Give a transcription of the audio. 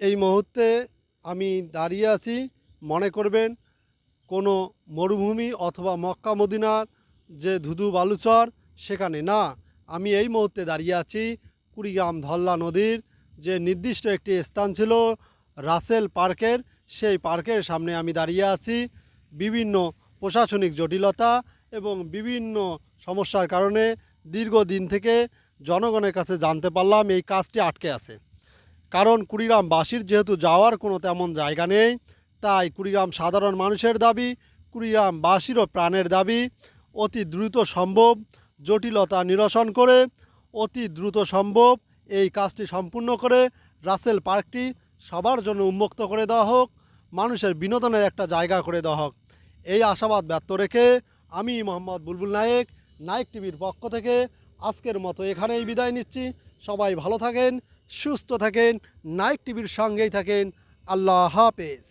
এই মুহূর্তে আমি দাঁড়িয়ে আছি, মনে করবেন কোনো মরুভূমি অথবা মক্কা মদিনার যে ধুধু বালুচর সেখানে না। আমি এই মুহূর্তে দাঁড়িয়ে আছি কুড়িগ্রাম ধল্লা নদীর যে নির্দিষ্ট একটি স্থান ছিল রাসেল পার্কের, সেই পার্কের সামনে আমি দাঁড়িয়ে আছি। বিভিন্ন প্রশাসনিক জটিলতা এবং বিভিন্ন সমস্যার কারণে দীর্ঘদিন থেকে জনগণের কাছে জানতে পারলাম এই কাজটি আটকে আছে। কারণ কুড়িগ্রামবাসীর যেহেতু যাওয়ার কোনো তেমন জায়গা নেই, তাই কুড়িগ্রাম সাধারণ মানুষের দাবি, কুড়িগ্রামবাসীরও প্রাণের দাবি, অতি দ্রুত সম্ভব জটিলতা নিরসন করে অতি দ্রুত সম্ভব এই কাজটি সম্পূর্ণ করে রাসেল পার্কটি সবার জন্য উন্মুক্ত করে দেওয়া হোক, মানুষের বিনোদনের একটা জায়গা করে দেওয়া হোক। এই আশাবাদ ব্যক্ত রেখে আমি মোহাম্মদ বুলবুল নায়েক, নায়েক টিভির পক্ষ থেকে আজকের মতো এখানেই বিদায় নিচ্ছি। সবাই ভালো থাকেন, সুস্থ থাকেন, নায়েক টিভির সঙ্গেই থাকেন। আল্লাহ হাফেজ।